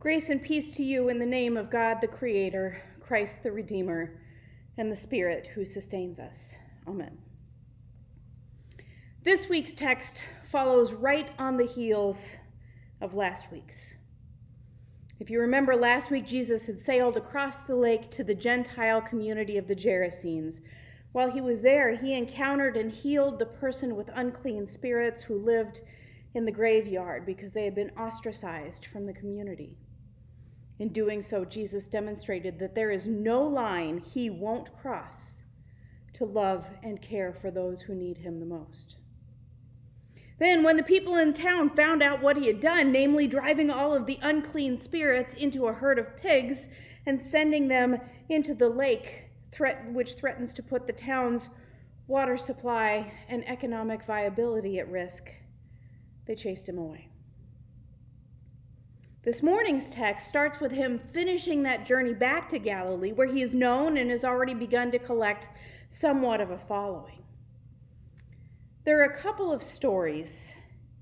Grace and peace to you in the name of God the Creator, Christ the Redeemer, and the Spirit who sustains us. Amen. This week's text follows right on the heels of last week's. If you remember, last week Jesus had sailed across the lake to the Gentile community of the Gerasenes. While he was there, he encountered and healed the person with unclean spirits who lived in the graveyard because they had been ostracized from the community. In doing so, Jesus demonstrated that there is no line he won't cross to love and care for those who need him the most. Then, when the people in town found out what he had done, namely driving all of the unclean spirits into a herd of pigs and sending them into the lake, which threatens to put the town's water supply and economic viability at risk, they chased him away. This morning's text starts with him finishing that journey back to Galilee, where he is known and has already begun to collect somewhat of a following. There are a couple of stories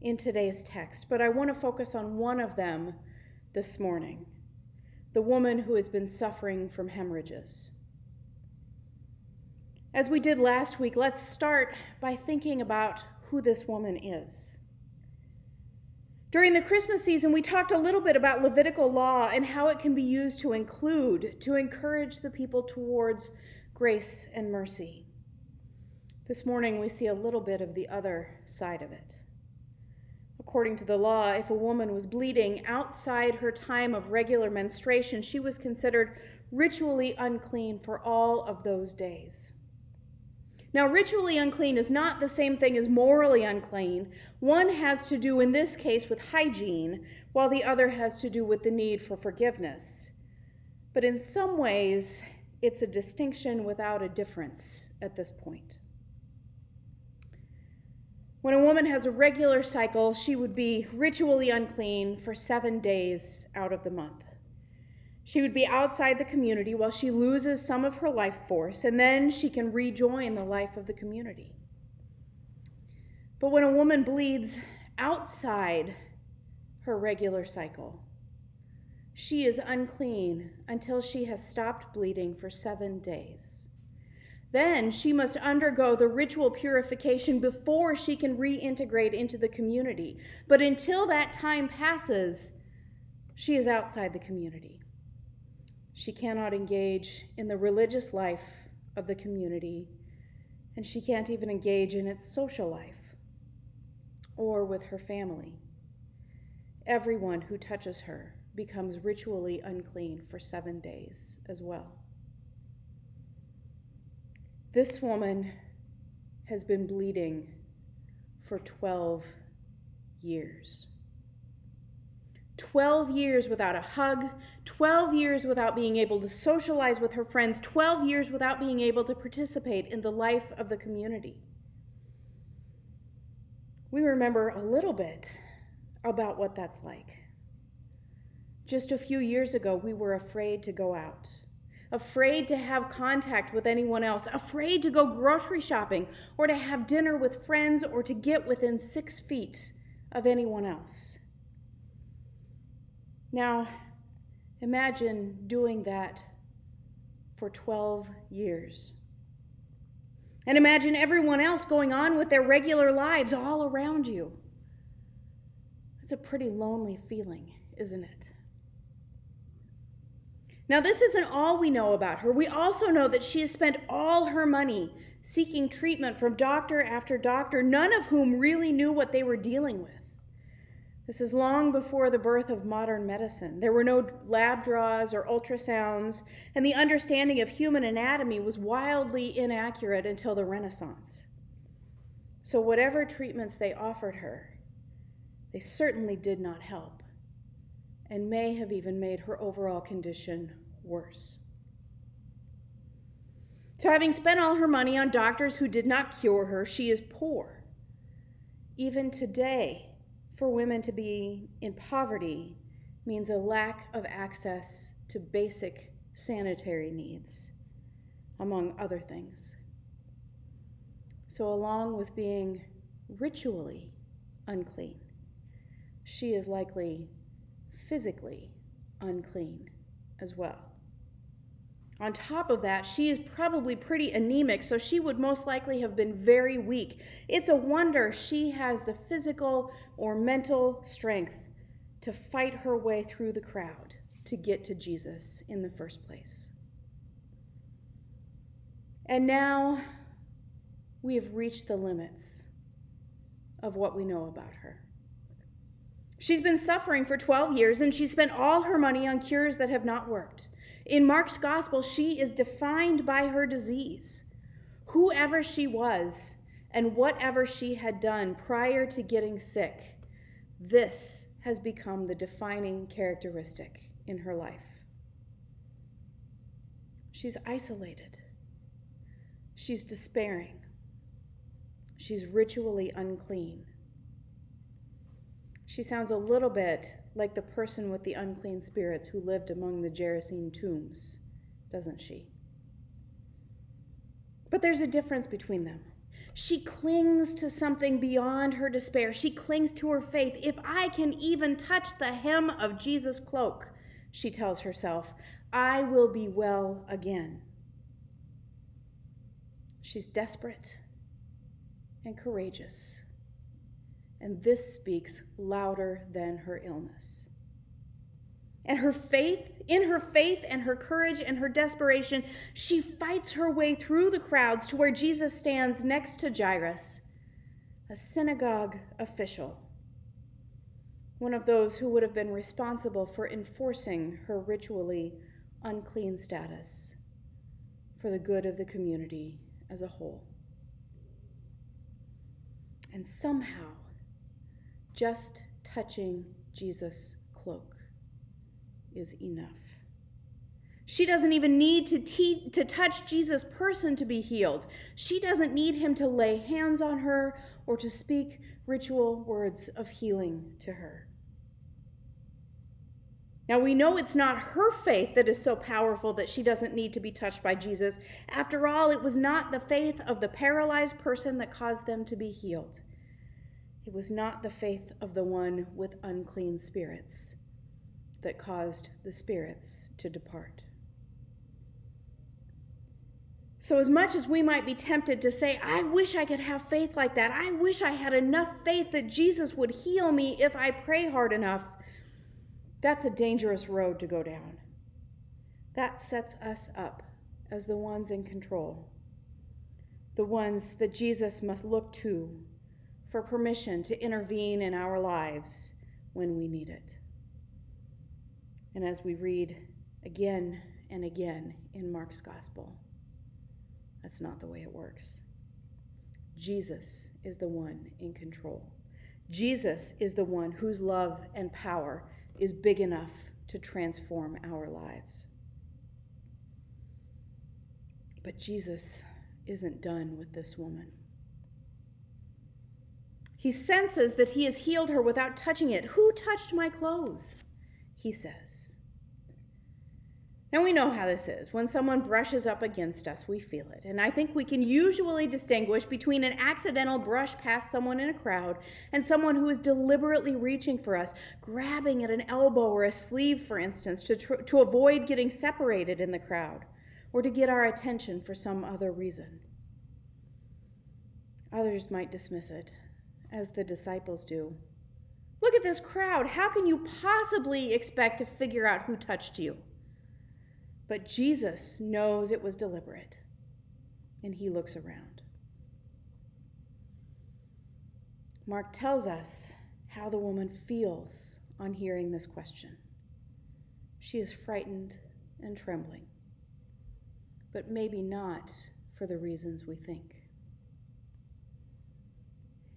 in today's text, but I want to focus on one of them this morning, the woman who has been suffering from hemorrhages. As we did last week, let's start by thinking about who this woman is. During the Christmas season, we talked a little bit about Levitical law and how it can be used to encourage the people towards grace and mercy. This morning, we see a little bit of the other side of it. According to the law, if a woman was bleeding outside her time of regular menstruation, she was considered ritually unclean for all of those days. Now, ritually unclean is not the same thing as morally unclean. One has to do, in this case, with hygiene, while the other has to do with the need for forgiveness. But in some ways, it's a distinction without a difference at this point. When a woman has a regular cycle, she would be ritually unclean for 7 days out of the month. She would be outside the community while she loses some of her life force, and then she can rejoin the life of the community. But when a woman bleeds outside her regular cycle, she is unclean until she has stopped bleeding for 7 days. Then she must undergo the ritual purification before she can reintegrate into the community. But until that time passes, she is outside the community. She cannot engage in the religious life of the community, and she can't even engage in its social life or with her family. Everyone who touches her becomes ritually unclean for 7 days as well. This woman has been bleeding for 12 years. 12 years without a hug, 12 years without being able to socialize with her friends, 12 years without being able to participate in the life of the community. We remember a little bit about what that's like. Just a few years ago, we were afraid to go out, afraid to have contact with anyone else, afraid to go grocery shopping or to have dinner with friends or to get within 6 feet of anyone else. Now, imagine doing that for 12 years. And imagine everyone else going on with their regular lives all around you. It's a pretty lonely feeling, isn't it? Now, this isn't all we know about her. We also know that she has spent all her money seeking treatment from doctor after doctor, none of whom really knew what they were dealing with. This is long before the birth of modern medicine. There were no lab draws or ultrasounds, and the understanding of human anatomy was wildly inaccurate until the Renaissance. So whatever treatments they offered her, they certainly did not help, and may have even made her overall condition worse. So having spent all her money on doctors who did not cure her, she is poor. Even today, for women to be in poverty means a lack of access to basic sanitary needs, among other things. So along with being ritually unclean, she is likely physically unclean as well. On top of that, she is probably pretty anemic, so she would most likely have been very weak. It's a wonder she has the physical or mental strength to fight her way through the crowd to get to Jesus in the first place. And now we have reached the limits of what we know about her. She's been suffering for 12 years, and she spent all her money on cures that have not worked. In Mark's gospel, she is defined by her disease. Whoever she was and whatever she had done prior to getting sick, this has become the defining characteristic in her life. She's isolated. She's despairing. She's ritually unclean. She sounds a little bit like the person with the unclean spirits who lived among the Gerasene tombs, doesn't she? But there's a difference between them. She clings to something beyond her despair. She clings to her faith. If I can even touch the hem of Jesus' cloak, she tells herself, I will be well again. She's desperate and courageous. And this speaks louder than her illness. And in her faith and her courage and her desperation, she fights her way through the crowds to where Jesus stands next to Jairus, a synagogue official, one of those who would have been responsible for enforcing her ritually unclean status for the good of the community as a whole. And somehow, just touching Jesus' cloak is enough. She doesn't even need to touch Jesus' person to be healed. She doesn't need him to lay hands on her or to speak ritual words of healing to her. Now, we know it's not her faith that is so powerful that she doesn't need to be touched by Jesus. After all, it was not the faith of the paralyzed person that caused them to be healed. It was not the faith of the one with unclean spirits that caused the spirits to depart. So as much as we might be tempted to say, I wish I could have faith like that, I wish I had enough faith that Jesus would heal me if I pray hard enough, that's a dangerous road to go down. That sets us up as the ones in control, the ones that Jesus must look to for permission to intervene in our lives when we need it. And as we read again and again in Mark's gospel, that's not the way it works. Jesus is the one in control. Jesus is the one whose love and power is big enough to transform our lives. But Jesus isn't done with this woman. He senses that he has healed her without touching it. Who touched my clothes? He says. Now we know how this is. When someone brushes up against us, we feel it. And I think we can usually distinguish between an accidental brush past someone in a crowd and someone who is deliberately reaching for us, grabbing at an elbow or a sleeve, for instance, to avoid getting separated in the crowd or to get our attention for some other reason. Others might dismiss it, as the disciples do. Look at this crowd. How can you possibly expect to figure out who touched you? But Jesus knows it was deliberate, and he looks around. Mark tells us how the woman feels on hearing this question. She is frightened and trembling, but maybe not for the reasons we think.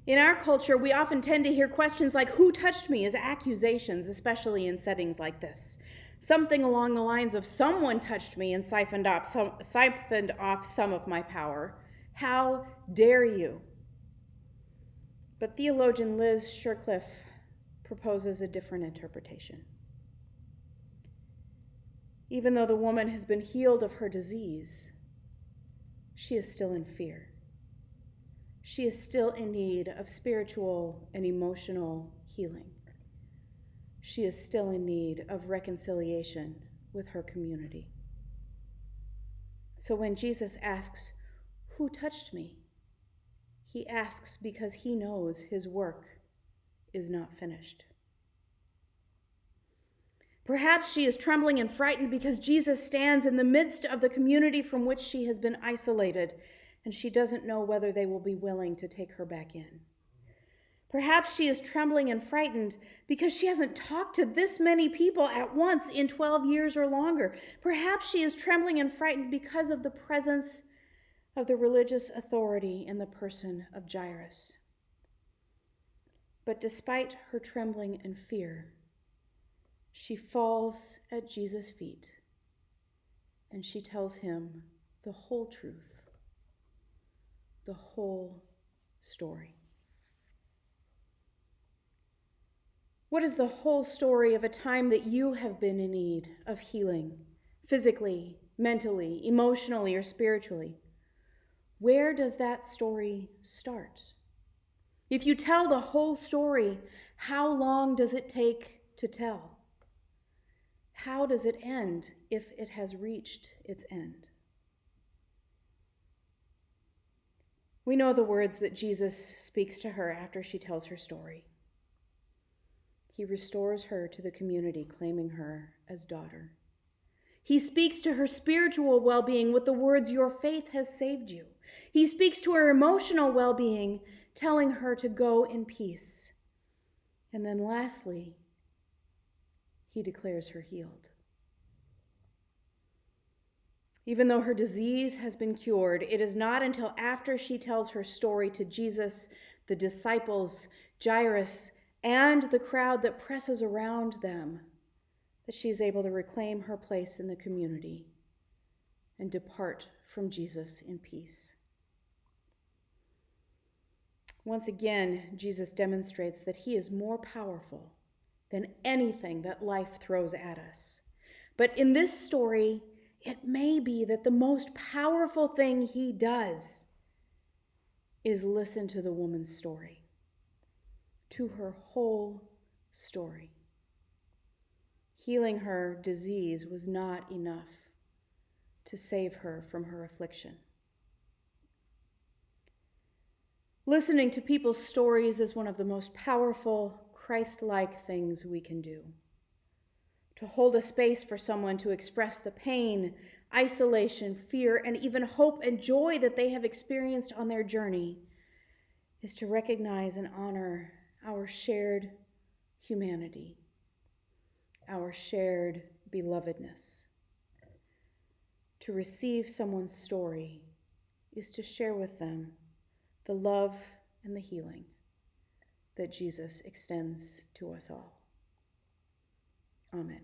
In our culture, we often tend to hear questions like, who touched me, as accusations, especially in settings like this. Something along the lines of, someone touched me and siphoned off some of my power. How dare you? But theologian Liz Shercliffe proposes a different interpretation. Even though the woman has been healed of her disease, she is still in fear. She is still in need of spiritual and emotional healing. she is still in need of reconciliation with her community. So when Jesus asks, "Who touched me?" he asks because he knows his work is not finished. Perhaps she is trembling and frightened because Jesus stands in the midst of the community from which she has been isolated, and she doesn't know whether they will be willing to take her back in. Perhaps she is trembling and frightened because she hasn't talked to this many people at once in 12 years or longer. Perhaps she is trembling and frightened because of the presence of the religious authority in the person of Jairus. But despite her trembling and fear, she falls at Jesus' feet and she tells him the whole truth, the whole story. What is the whole story of a time that you have been in need of healing, physically, mentally, emotionally, or spiritually? Where does that story start? If you tell the whole story, how long does it take to tell? How does it end if it has reached its end? We know the words that Jesus speaks to her after she tells her story. He restores her to the community, claiming her as daughter. He speaks to her spiritual well-being with the words, "Your faith has saved you." He speaks to her emotional well-being, telling her to go in peace. And then lastly, he declares her healed. Even though her disease has been cured, it is not until after she tells her story to Jesus, the disciples, Jairus, and the crowd that presses around them that she is able to reclaim her place in the community and depart from Jesus in peace. Once again, Jesus demonstrates that he is more powerful than anything that life throws at us. But in this story, it may be that the most powerful thing he does is listen to the woman's story, to her whole story. Healing her disease was not enough to save her from her affliction. Listening to people's stories is one of the most powerful, Christ-like things we can do. To hold a space for someone to express the pain, isolation, fear, and even hope and joy that they have experienced on their journey is to recognize and honor our shared humanity, our shared belovedness. To receive someone's story is to share with them the love and the healing that Jesus extends to us all. Amen.